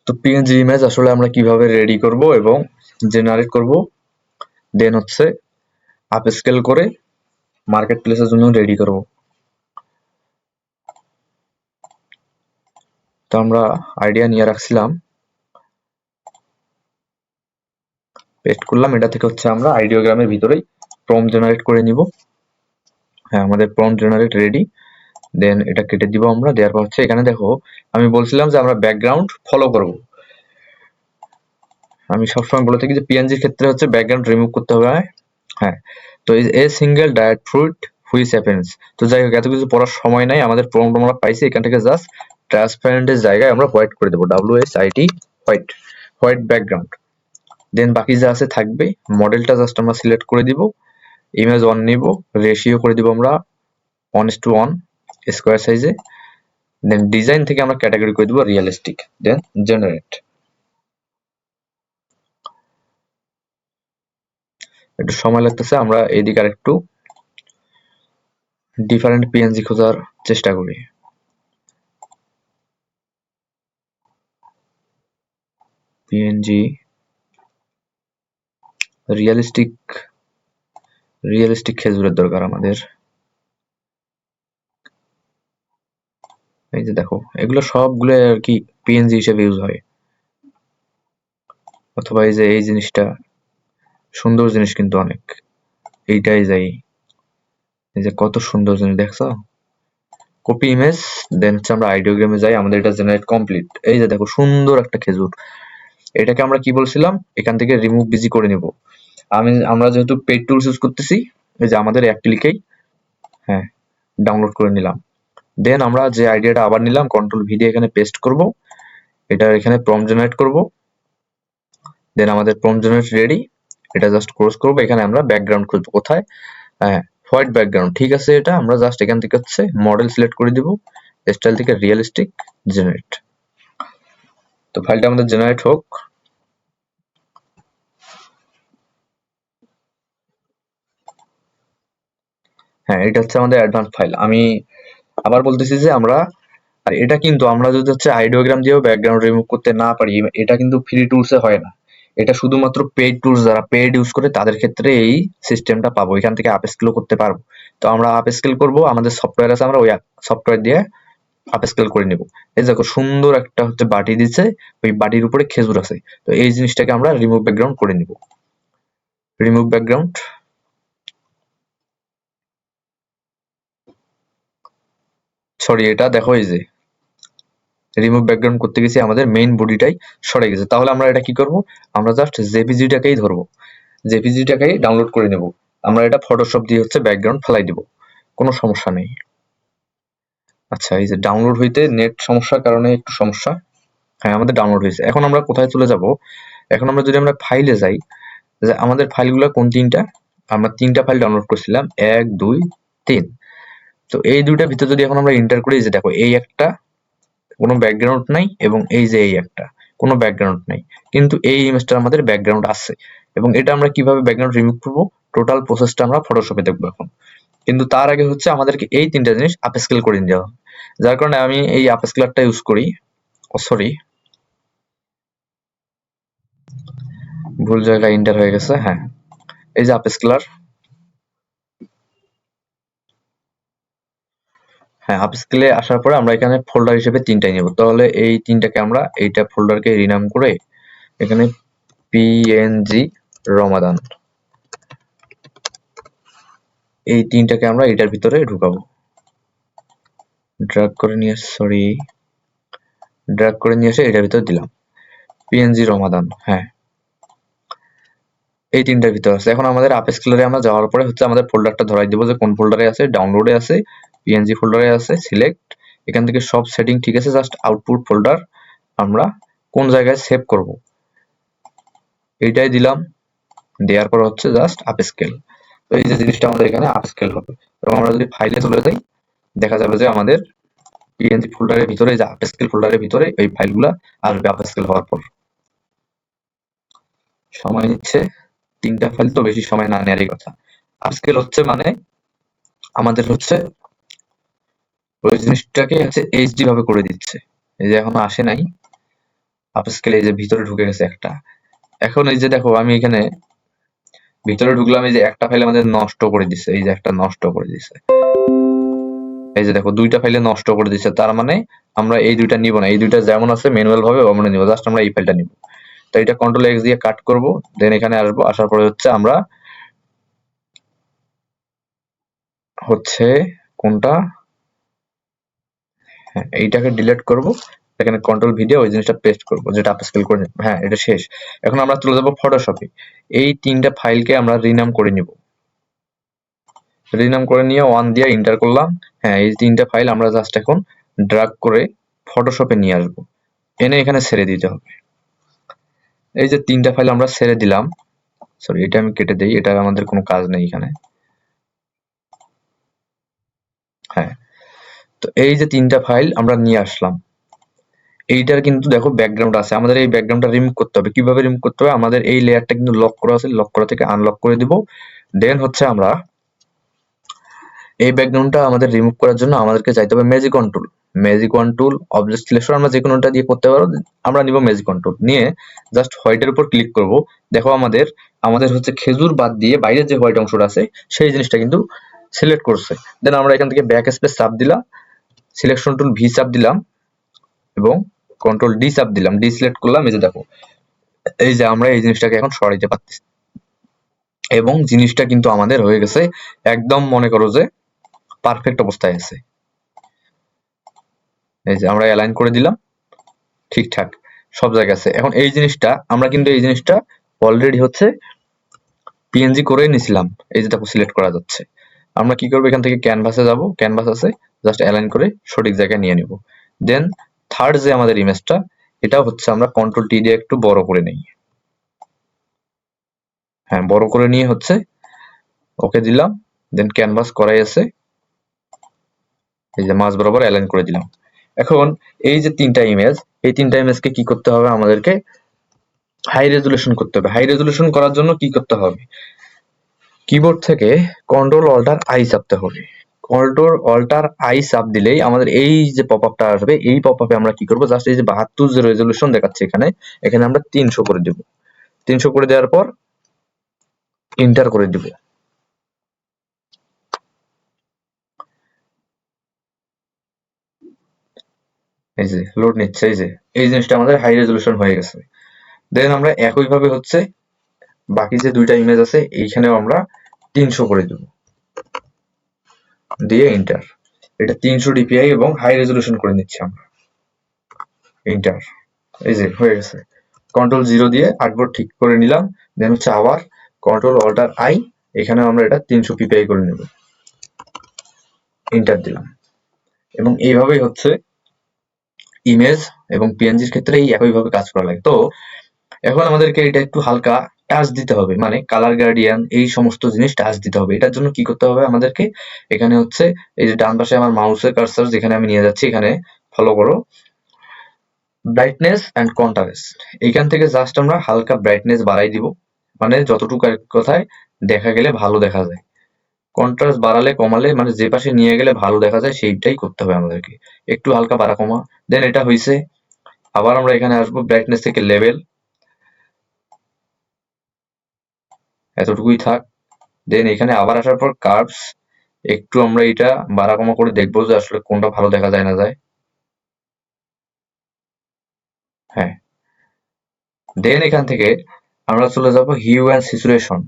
তো PNG image আসলে আমরা কিভাবে রেডি করব এবং জেনারেট করব, দেন হচ্ছে আপস্কেল করে মার্কেট প্লেসের জন্য রেডি করব। তো আমরা আইডিয়া নিয়ে রাখছিলাম, পেস্ট করলাম। এটা থেকে হচ্ছে আমরা আইডিওগ্রামের ভিতরেই প্রম্পট জেনারেট করে নিব। হ্যাঁ, আমাদের প্রম্পট জেনারেট রেডি। দেন এটা কেটে দিব আমরা। দেওয়ার পর হচ্ছে এখানে দেখো, আমি বলছিলাম যে আমরা ব্যাকগ্রাউন্ড ফলো করব। আমি সবসময় বলে থাকি যে পিএনজির ক্ষেত্রে হচ্ছে ব্যাকগ্রাউন্ড রিমুভ করতে হবে। হ্যাঁ, তো a single diet fruit which happens. তো যাই হোক, এত কিছু পড়ার সময় নাই, আমাদের প্রম্পট আমরা পাইছি। এখান থেকে জাস্ট ট্রান্সপারেন্টের জায়গায় আমরা হোয়াইট করে দেবো, WSIT হোয়াইট, হোয়াইট ব্যাকগ্রাউন্ড। দেন বাকি যা আছে থাকবে। মডেলটা জাস্ট আমরা সিলেক্ট করে দিব, ইমেজ 1 নিব, রেশিও করে দিব আমরা 1:1 স্কোয়ার সাইজে। দেন ডিজাইন থেকে আমরা ক্যাটাগরি করে দিব রিয়েলিস্টিক, দেন জেনারেট। একটু সময় লাগতেছে, আমরা এইদিকে আর একটু ডিফারেন্ট পিএনজি খোঁজার চেষ্টা করি। পিএনজি রিয়েলিস্টিক, রিয়েলিস্টিক খেজুরের দরকার আমাদের। এই যে দেখো, এগুলো সবগুলো আর কি পিএনজি হিসেবে ইউজ হয়। অথবা এই যে এই জিনিসটা সুন্দর জিনিস কিন্তু অনেক, এইটাই যাই। এই যে কত সুন্দর জিনিস দেখছো, কপি ইমেজ। দেন হচ্ছে আমরা আইডিওগ্রামে যাই, আমাদের এটা জেনারেট কমপ্লিট। এই যে দেখো সুন্দর একটা খেজুর। এটাকে আমরা কি বলছিলাম, এখান থেকে রিমুভ বিজি করে নিব। আমরা যেহেতু পেইড টুলস ইউজ করতেছি, এই যে আমাদের একটি লিখেই হ্যাঁ ডাউনলোড করে নিলাম। দেন আমরা যে আইডিয়াটা আবার নিলাম, কন্ট্রোল ভি দিয়ে এখানে পেস্ট করব, এটা এখানে প্রম্পট জেনারেট করব। দেন আমাদের প্রম্পট জেনারেট রেডি। এটা জাস্ট ক্লোজ করব। এখানে আমরা ব্যাকগ্রাউন্ড খুঁজবো কোথায়, হ্যাঁ হোয়াইট ব্যাকগ্রাউন্ড, ঠিক আছে। এটা আমরা জাস্ট এখান থেকে হচ্ছে মডেল সিলেক্ট করে দিব, স্টাইল থেকে রিয়েলিস্টিক জেনারেট। তো ফাইলটা আমাদের জেনারেট হোক। হ্যাঁ, এটা হচ্ছে আমাদের অ্যাডভান্স ফাইল। আমি আবার বলতেছি যে আমরা, আর এটা কিন্তু আমরা যদি হচ্ছে আইডিওগ্রাম দিয়েও ব্যাকগ্রাউন্ড রিমুভ করতে না পারি, এটা কিন্তু ফ্রি টুলসে হয় না। এটা শুধুমাত্র পেইড টুলস, যারা পেইড ইউজ করে তাদের ক্ষেত্রে এই সিস্টেমটা পাবো, এখান থেকে আপস্কেলও করতে পারবো। তো আমরা আপস্কেল করব, আমাদের সফটওয়্যার আছে, আমরা ওই সফটওয়্যার দিয়ে আপস্কেল করে নিব। এই দেখো সুন্দর একটা হচ্ছে বাটি দিচ্ছে, ওই বাটির উপরে খেজুর আছে। তো এই জিনিসটাকে আমরা রিমুভ ব্যাকগ্রাউন্ড করে নিব। রিমুভ ব্যাকগ্রাউন্ড, সরি এটা দেখো, এই যে রিমুভ ব্যাকগ্রাউন্ড করতে গেছি, আমাদের মেইন বডিটাই সরে গেছে। তাহলে আমরা এটা কি করব, আমরা জাস্ট জেপিজিটাকেই ধরবো, জেপিজিটাকেই ডাউনলোড করে নেব। আমরা এটা ফটোশপ দিয়ে হচ্ছে ব্যাকগ্রাউন্ড ফেলাই দিব, কোনো সমস্যা নেই। আচ্ছা, এই যে ডাউনলোড হইতে নেট সমস্যার কারণে একটু সমস্যা। হ্যাঁ, আমাদের ডাউনলোড হয়েছে। এখন আমরা কোথায় চলে যাব, এখন আমরা যদি আমরা ফাইলে যাই, যে আমাদের ফাইলগুলো কোন তিনটা, আমরা তিনটা ফাইল ডাউনলোড করছিলাম, 1 2 3। তো এই দুইটার ভিতরে যদি এখন আমরা এন্টার করি, যে দেখো এই একটা কোনো ব্যাকগ্রাউন্ড নাই, এবং এই যে এই একটা কোনো ব্যাকগ্রাউন্ড নাই, কিন্তু এই ইমেজটার আমাদের ব্যাকগ্রাউন্ড আছে। এবং এটা আমরা কিভাবে ব্যাকগ্রাউন্ড রিমুভ করবো, টোটাল প্রসেসটা আমরা ফটোশপে দেখবো এখন। কিন্তু তার আগে হচ্ছে আমাদেরকে এই তিনটা জিনিস আপস্কেল করে নিতে হবে। যার কারণে আমি এই আপস্কেলারটা ইউজ করি। ও সরি, ভুল জায়গায় এন্টার হয়ে গেছে। হ্যাঁ, এই যে আপস্কেলার, হ্যাঁ আপস্কেলে আসার পরে আমরা এখানে ফোল্ডার হিসেবে তিনটাই নেব। তাহলে এই তিনটাকে আমরা এইটা ফোল্ডারকে রিনাম করে এখানে পিএনজি রমাদান, এই তিনটাকে আমরা এটার ভিতরে ঢুকাবো। ড্র্যাগ করে নিয়ে, সরি, ড্র্যাগ করে নিয়ে এসে এটার ভিতরে দিলাম পিএনজি রমাদান। হ্যাঁ, এই তিনটার ভিতরে আছে। এখন আমাদের আপস্কেলারে আমরা যাওয়ার পরে হচ্ছে আমাদের ফোল্ডারটা ধরাই দেবো, যে কোন ফোল্ডারে আছে, ডাউনলোডে আছে, পিএনজি ফোল্ডারে আছে, সিলেক্ট। এখান থেকে সব সেটিং ঠিক আছে, জাস্ট আউটপুট ফোল্ডার আমরা কোন জায়গায় সেভ করব এইটাই দিলাম। দেওয়ার পর হচ্ছে জাস্ট আপস্কেল। তো এই যে জিনিসটা আমাদের এখানে আপস্কেল হবে। এবং আমরা যদি ফাইলে চলে যাই, দেখা যাবে যে আমাদের পিএনজি ফোল্ডারের ভিতরে, যে আপস্কেল ফোল্ডারের ভিতরে এই ফাইলগুলা আসবে আপস্কেল হওয়ার পর। সময় নিচ্ছে, তিনটা ফাইল তো বেশি সময় না নেওয়ারই কথা। আপস্কেল হচ্ছে মানে আমাদের হচ্ছে ওই জিনিসটাকে হচ্ছে এইচডি ভাবে করে দিচ্ছে। এই যে এখনো আসে নাই, আপস্কেল এই যে ভিতরে ঢুকে গেছে একটা। এখন এই যে দেখো আমি এখানে ভিতরে ঢুকলাম, এই যে একটা ফাইল আমাদের নষ্ট করে দিছে, এই যে একটা নষ্ট করে দিছে, এই যে দেখো দুইটা ফাইলে নষ্ট করে দিছে। তার মানে আমরা এই দুইটা নিব না, এই দুইটা যেমন আছে ম্যানুয়াল ভাবে আমরা নিব, জাস্ট আমরা এই ফাইলটা নিব। তো এটা কন্ট্রোল এক্স দিয়ে কাট করব, দেন এখানে আসবো, আসার পরে হচ্ছে আমরা হচ্ছে কোনটা, হ্যাঁ এইটাকে ডিলিট করব, এখানে কন্ট্রোল ভি দিয়ে ওই জিনিসটা পেস্ট করব যেটা আপস্কেল করে নিব। হ্যাঁ এটা শেষ। এখন আমরা চলে যাব ফটোশপে, এই তিনটা ফাইলকে আমরা রিনাম করে নিব, রিনাম করে নিয়ে ওয়ান দিয়ে এন্টার করলাম। হ্যাঁ এই তিনটা ফাইল আমরা জাস্ট এখন ড্রাগ করে ফটোশপে নিয়ে আসবো, এনে এখানে ছেড়ে দিতে হবে। এই যে তিনটা ফাইল আমরা ছেড়ে দিলাম, সরি এটা আমি কেটে দেই, এটা আমাদের কোনো কাজ নেই এখানে। হ্যাঁ তো এই যে তিনটা ফাইল আমরা নিয়ে আসলাম, এইটার কিন্তু দেখো ব্যাকগ্রাউন্ড আছে, আমাদের এই ব্যাকগ্রাউন্ডটা রিমুভ করতে হবে। কিভাবে রিমুভ করতে হবে, আমাদের এই লেয়ারটা কিন্তু লক করা আছে, লক করা থেকে আনলক করে দিব। দেন হচ্ছে আমরা এই ব্যাকগ্রাউন্ডটা আমাদের রিমুভ করার জন্য আমাদেরকে চাইতে হবে magic on tool. Magic on tool, object selection, আমরা যে কোনোটা দিয়ে করতে পারো। আমরা নিব ম্যাজিক অন টুল, নিয়ে জাস্ট হোয়াইটের উপর ক্লিক করব। দেখো আমাদের আমাদের হচ্ছে খেজুর বাদ দিয়ে বাইরের যে হোয়াইট অংশটা আছে সেই জিনিসটা কিন্তু সিলেক্ট করছে। দেন আমরা এখান থেকে ব্যাক স্পেস চাপ দিলাম, সিলেকশন টুল ভি চাপ দিলাম এবং কন্ট্রোল ডি চাপ দিলাম, ডি সিলেক্ট করলাম। এই যে দেখো এই যে আমরা এই জিনিসটাকে এখন সরাইতে পারতেছি এবং জিনিসটা কিন্তু আমাদের হয়ে গেছে একদম, মনে করো যে পারফেক্ট অবস্থায় আছে। এই যে আমরা অ্যালাইন করে দিলাম, ঠিকঠাক সব জায়গায় আছে। এখন এই জিনিসটা আমরা কিন্তু এই জিনিসটা অলরেডি হচ্ছে পিএনজি করে নিছিলাম, এই যে দেখো সিলেক্ট করা যাচ্ছে। আমরা কি করবো, এখান থেকে ক্যানভাসে যাব, ক্যানভাস আছে, জাস্ট অ্যালাইন করে সঠিক জায়গায় নিয়ে নিব। দেন থার্ড যে আমাদের ইমেজটা, এটা হচ্ছে আমরা কন্ট্রোল টি দিয়ে একটু বড় করে নেই। হ্যাঁ বড় করে নিয়ে হচ্ছে ওকে দিলাম, দেন ক্যানভাস করাই আছে, এই যে মাঝ বরাবর অ্যালাইন করে দিলাম। এখন এই যে তিনটা ইমেজ, এই তিনটা ইমেজকে কি করতে হবে, আমাদেরকে হাই রেজুলেশন করতে হবে। হাই রেজুলেশন করার জন্য কি করতে হবে, কিবোর্ড থেকে কন্ট্রোল অল্টার আই চাপতে হবে। কন্ট্রোল অল্টার আই চাপ দিলেই আমাদের এই যে পপ আপটা আসবে, এই পপ আপে আমরা কি করবো, জাস্ট এই যে 72 যে রেজুলেশন দেখাচ্ছে এখানে, এখানে আমরা 300 করে দিব। 300 করে দেওয়ার পর এন্টার করে দিব। এই যে লোড নিচ্ছে, এই যে এই জিনিসটা আমাদের হাই রেজুলেশন হয়ে গেছে। দেন আমরা একইভাবে হচ্ছে বাকি যে দুইটা ইমেজ আছে এইখানেও আমরা 300 করে দেব, দিয়ে এন্টার। এটা 300 ডিপিআই এবং হাই রেজুলেশন করে নিচ্ছি আমরা, এন্টার। এই যে হয়ে গেছে। কন্ট্রোল জিরো দিয়ে আর্টবোর্ড ঠিক করে নিলাম, দেন হচ্ছে আবার কন্ট্রোল অল্টার আই, এখানে আমরা এটা 300 পিপিআই করে নেব, এন্টার দিলাম। এবং এইভাবেই হচ্ছে ইমেজ এবং পিএনজির ক্ষেত্রে এই একইভাবে কাজ করা লাগে। তো এখন আমাদেরকে এটা একটু হালকা টাচ দিতে হবে, মানে কালার গ্রেডিয়েন্ট এই সমস্ত জিনিস টাচ দিতে হবে। এটার জন্য কি করতে হবে আমাদেরকে, এখানে হচ্ছে এই যে ডান পাশে আমার মাউসের কার্সার যেখানে আমি নিয়ে যাচ্ছি, এখানে ফলো করো, ব্রাইটনেস এন্ড কন্ট্রাস্ট, এইখান থেকে জাস্ট আমরা হালকা ব্রাইটনেস বাড়াই দিব, মানে যতটুকু আর কথায় দেখা গেলে ভালো দেখা যায়। কন্ট্রাস্ট বাড়ালে কমালে মানে যে পাশে নিয়ে গেলে ভালো দেখা যায় সেইটাই করতে হবে আমাদেরকে, একটু হালকা বাড়া কমা। দেন এটা হয়েছে, আবার আমরা এখানে আসবো ব্রাইটনেস থেকে লেভেল, এতটুকুই থাক। দেন এখানে আবার আসার পর কার্ভস, একটু আমরা এটা বাড়া কমা করে দেখবো যে আসলে কোনটা ভালো দেখা যায় না যায়। হ্যাঁ দেন এখান থেকে আমরা চলে যাব হিউ অ্যান্ড স্যাচুরেশন,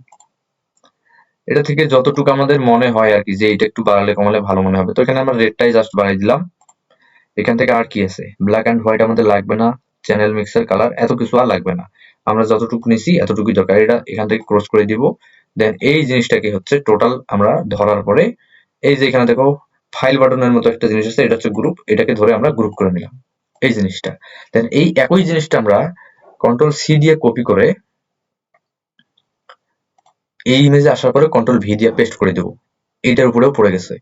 এটা থেকে যতটুকু আমাদের মনে হয় আর কি যে এটা একটু বাড়ালে কমালে ভালো মনে হবে। তো এখানে আমরা রেডটাই জাস্ট বাড়াই দিলাম। এখান থেকে আর কি আছে, ব্ল্যাক অ্যান্ড হোয়াইট আমাদের লাগবে না, চ্যানেল মিক্সার কালার এত কিছু আর লাগবে না, আমরা যতটুকু নিছি এতটুকুই দরকার। এটা এখান থেকে ক্রস করে দিব। দেন এই জিনিসটাকে হচ্ছে টোটাল আমরা ধরার পরে এই যে এখানে দেখো ফাইল বাটনের মতো একটা জিনিস আছে, এটা হচ্ছে গ্রুপ, এটাকে ধরে আমরা গ্রুপ করে নিলাম এই জিনিসটা। দেন এই একই জিনিসটা আমরা কন্ট্রোল সি দিয়ে কপি করে এই ইমেজে আসার পরে কন্ট্রোল ভি দিয়ে পেস্ট করে দেবো, এইটার উপরেও পড়ে গেছে।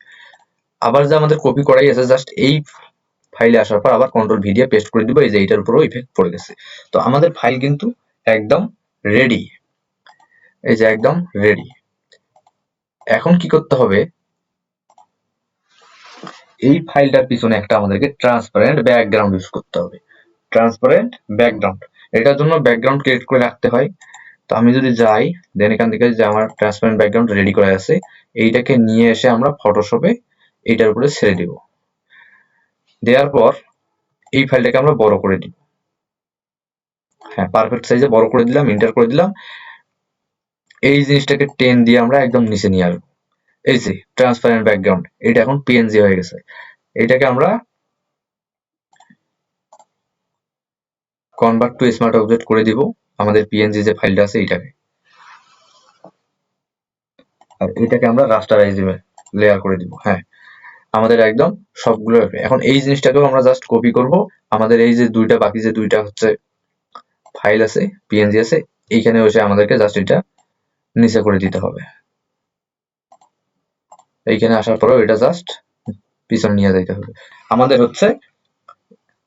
আবার যে আমাদের কপি করাই আছে, জাস্ট এই ফাইলে আসার পর আবার কন্ট্রোল ভি দিয়ে পেস্ট করে দিব, এই যে এইটার উপরেও ইফেক্ট পড়ে গেছে। তো আমাদের ফাইল কিন্তু একদম রেডি, এই যে একদম রেডি। এখন কি করতে হবে, এই ফাইলটার পিছনে একটা আমাদেরকে ট্রান্সপারেন্ট ব্যাকগ্রাউন্ড ইউজ করতে হবে। ট্রান্সপারেন্ট ব্যাকগ্রাউন্ড, এটার জন্য ব্যাকগ্রাউন্ড ক্রিয়েট করে রাখতে হয়। তো আমি যদি যাই দেন এখান থেকে যে আমার ট্রান্সপারেন্ট ব্যাকগ্রাউন্ড রেডি করা আছে, এইটাকে নিয়ে এসে আমরা ফটোশপে এইটার উপরে ছেড়ে দিব। দেওয়ার পর এই ফাইলটাকে আমরা বড় করে দিব। হ্যাঁ, পারফেক্ট সাইজে বড় করে দিলাম, এন্টার করে দিলাম। এই জিনিসটাকে টেন দিয়ে আমরা একদম নিচে নিয়ে আসবো। এই যে ট্রান্সপারেন্ট ব্যাকগ্রাউন্ড, এটা এখন পিএনজি হয়ে গেছে। এটাকে আমরা কনভার্ট টু স্মার্ট অবজেক্ট করে দিব আমাদের পিএনজি যে ফাইলটা আছে এইটাকে, আর এটাকে আমরা রাস্টারাইজ লেয়ার করে দিব। হ্যাঁ, আমাদের একদম সবগুলো এখন এই জিনিসটাকেও আমরা জাস্ট কপি করব। আমাদের এই যে দুইটা বাকি যে দুইটা হচ্ছে ফাইল আছে, পিএনজি আছে, এইখানে বসে আমাদেরকে জাস্ট এটা নিচে করে দিতে হবে। এইখানে আসার পরেও এটা জাস্ট পিছনে নিয়ে যাইতে হবে। আমাদের হচ্ছে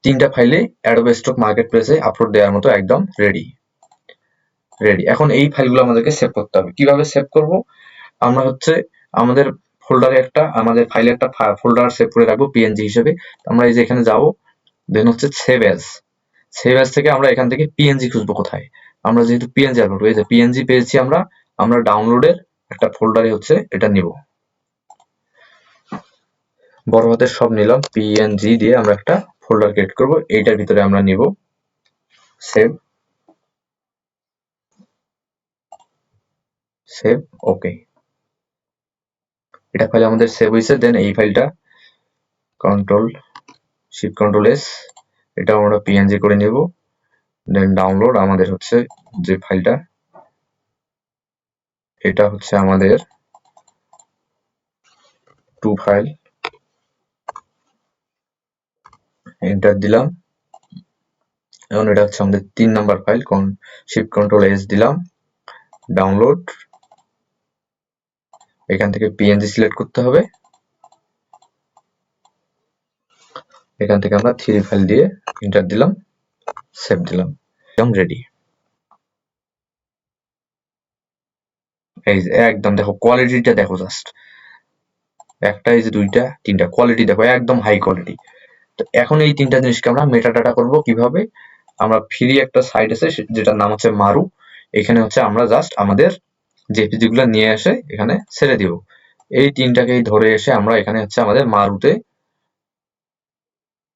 তিনটা ফাইলে অ্যাডোবে স্টক মার্কেটপ্লেসে আপলোড দেওয়ার মতো একদম রেডি। এখন এই ফাইলগুলো আমাদেরকে সেভ করতে হবে। কিভাবে সেভ করব? আমরা হচ্ছে আমাদের ফোল্ডারে একটা, আমাদের ফাইলে একটা ফোল্ডার সেভ করে রাখবো পিএনজি হিসেবে। আমরা এই যে এখানে যাবো, দেন হচ্ছে সেভ অ্যাজ থেকে আমরা এখান থেকে পিএনজি খুঁজবো কোথায়। আমরা যেহেতু পিএনজি আপলোড, এই যে পিএনজি পেয়েছি আমরা ডাউনলোডের একটা ফোল্ডারে হচ্ছে এটা নিব। বড় হাতের সব নিলাম, পিএনজি দিয়ে আমরা একটা ফোল্ডার ক্রিয়েট করব। এইটার ভিতরে আমরা নিব সেভ ওকে। এটা ফাইল আমাদের সেভ হয়েছে। দেন এই ফাইলটা কন্ট্রোল এস, এটা আমরা পিএনজি করে নেব। দেন ডাউনলোড, আমাদের হচ্ছে যে ফাইলটা, এটা হচ্ছে আমাদের 2 ফাইল, এন্টার দিলাম। এখন এটা হচ্ছে আমাদের 3 number file, shift control S দিলাম, ডাউনলোড। এখান থেকে পিএনজি সিলেক্ট করতে হবে। এখান থেকে আমরা 3 ফাইল দিয়ে এন্টার দিলাম, সেভ দিলাম, একদম রেডি। এই যে একদম দেখো কোয়ালিটিটা দেখো, জাস্ট একটা, এই যে দুইটা, তিনটা, কোয়ালিটি দেখো একদম হাই কোয়ালিটি। তো এখন এই তিনটা জিনিসকে আমরা মেটাডাটা করব কিভাবে? আমরা ফ্রি একটা সাইট আছে যেটার নাম হচ্ছে মারু। এখানে হচ্ছে আমরা জাস্ট আমাদের জেপিজি গুলো নিয়ে এসে এখানে ছেড়ে দিব। এই তিনটাকেই ধরে এসে আমরা এখানে হচ্ছে আমাদের মারুতে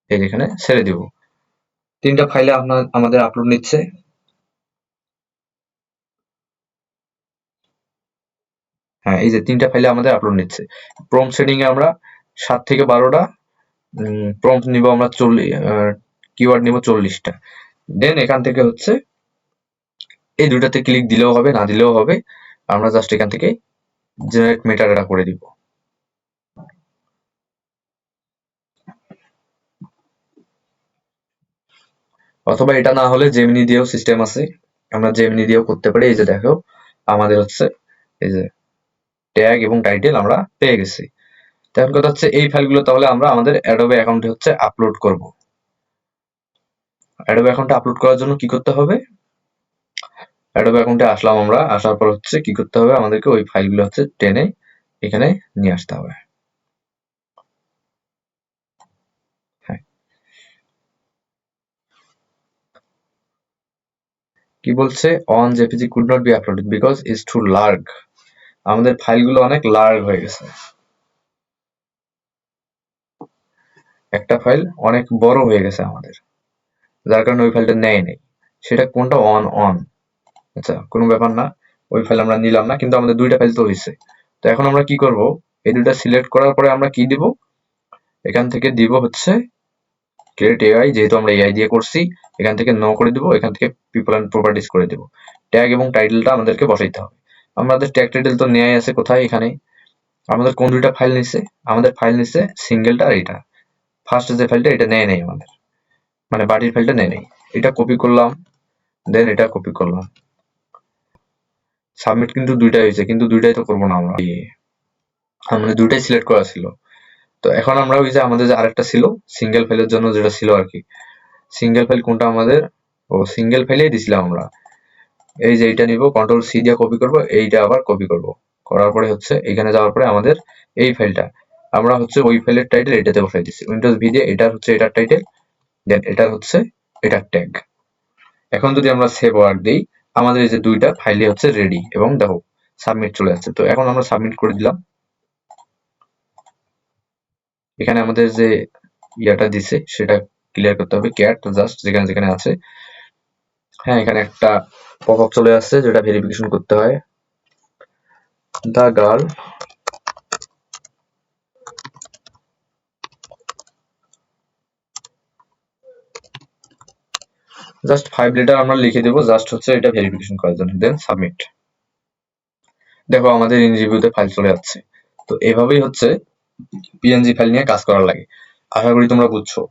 এই যেখানে ছেড়ে দিব। তিনটা ফাইলে আমাদের আপলোড নিচ্ছে। হ্যাঁ, এই যে তিনটা ফাইলে আমাদের আপলোড নিচ্ছে। প্রম্পট সেটিং এ আমরা 7 থেকে 12টা প্রম্পট নিব, আমরা 40 কিওয়ার্ড নিব 40টা। দেন এখান থেকে হচ্ছে এই দুটাতে ক্লিক দিলেও হবে, না দিলেও হবে। আমরা জাস্ট এখান থেকে জেনারেট মেটাডাটা করে দিব। অথবা এটা না হলে জেমিনি দিয়েও সিস্টেম আছে, আমরা জেমিনি দিয়েও করতে পারি। এই যে দেখো আমাদের হচ্ছে এই যে ট্যাগ এবং টাইটেল আমরা পেয়ে গেছি। এখন কথা হচ্ছে এই ফাইলগুলো তাহলে আমরা আমাদের অ্যাডোবে অ্যাকাউন্টে হচ্ছে আপলোড করব। অ্যাডোবে অ্যাকাউন্টে আপলোড করার জন্য কি করতে হবে? অ্যাডোবে অ্যাকাউন্টে আসলাম, আমরা আসার পর হচ্ছে কি করতে হবে? আমাদেরকে ওই ফাইলগুলো হচ্ছে টেনে এখানে নিয়ে আসতে হবে। হ্যাঁ, কি বলছে? On JPG could not be uploaded because is too large. আমাদের ফাইলগুলো অনেক লার্জ হয়ে গেছে, একটা ফাইল অনেক বড় হয়ে গেছে আমাদের, যার কারণে ওই ফাইলটা নেয় নেই। সেটা কোনটা? অন। আচ্ছা, কোনো ব্যাপার না, ওই ফাইল আমরা নিলাম না, কিন্তু আমাদের দুইটা ফাইল তো হয়েছে। তো এখন আমরা কি করব? এই দুইটা সিলেক্ট করার পরে আমরা কি দিব? এখান থেকে দিব হচ্ছে ক্রিয়েট এআই, যেহেতু আমরা এআই দিয়ে করছি, এখান থেকে নো করে দিব, এখান থেকে পিপল এন্ড প্রপার্টিজ করে দিব। ট্যাগ এবং টাইটেলটা আমাদেরকে বসাইতে হবে। আমাদের ট্যাগ টাইটেল তো নেয় আছে কোথায়? এখানে। আমাদের কোন দুইটা ফাইল নিছে? আমাদের ফাইল নিছে সিঙ্গেলটা আর এটা। ফার্স্ট যে ফাইলটা, এটা নেয় নেই আমাদের, মানে বাটির ফাইলটা নেয় নেই। এটা কপি করলাম, দেন এটা কপি করলাম। সাবমিট কিন্তু দুইটাই হয়েছে, কিন্তু দুইটাই তো করবো না আমরা, আমাদের দুইটাই সিলেক্ট করা ছিল। তো এখন আমরা ওই যে আমাদের যে আরেকটা ছিল সিঙ্গেল ফাইলের জন্য, যেটা ছিল আর কি, সিঙ্গেল ফাইল কোনটা আমাদের? ও সিঙ্গেল ফাইলেই দিছিলাম আমরা। এই যে এইটা নিব, কন্ট্রোল সি দিয়ে কপি করব, এইটা আবার কপি করব, করার পরে হচ্ছে এখানে যাওয়ার পরে আমাদের এই ফাইলটা আমরা হচ্ছে ওই ফাইলের টাইটেল এটাতে বসাই দিচ্ছি, উইন্ডোজ ভি দিয়ে। এটার হচ্ছে এটার টাইটেল, দেন এটার হচ্ছে এটা ট্যাগ। এখন যদি আমরা সেভ ওয়ার্ক দিই, আমাদের এই যে দুইটা ফাইলই হচ্ছে রেডি, এবং দেখো সাবমিট চলে আসছে। তো এখন আমরা সাবমিট করে দিলাম। এখানে আমাদের যে ইয়াটা দিছে সেটা ক্লিয়ার করতে হবে, ক্যাট জাস্ট যেখানে যেখানে আছে। হ্যাঁ, এখানে একটা পপ আপ চলে আসছে যেটা ভেরিফিকেশন করতে হয়। দ্য গার্ল জাস্ট 5 লেটার আমরা লিখে দেবো, জাস্ট হচ্ছে এটা ভেরিফিকেশন করার জন্য, দেন সাবমিট। দেখো আমাদের ইন রিভিউতে ফাইল চলে যাচ্ছে। তো এভাবেই হচ্ছে পিএনজি ফাইল নিয়ে কাজ করার লাগে। আশা করি তোমরা বুঝছো।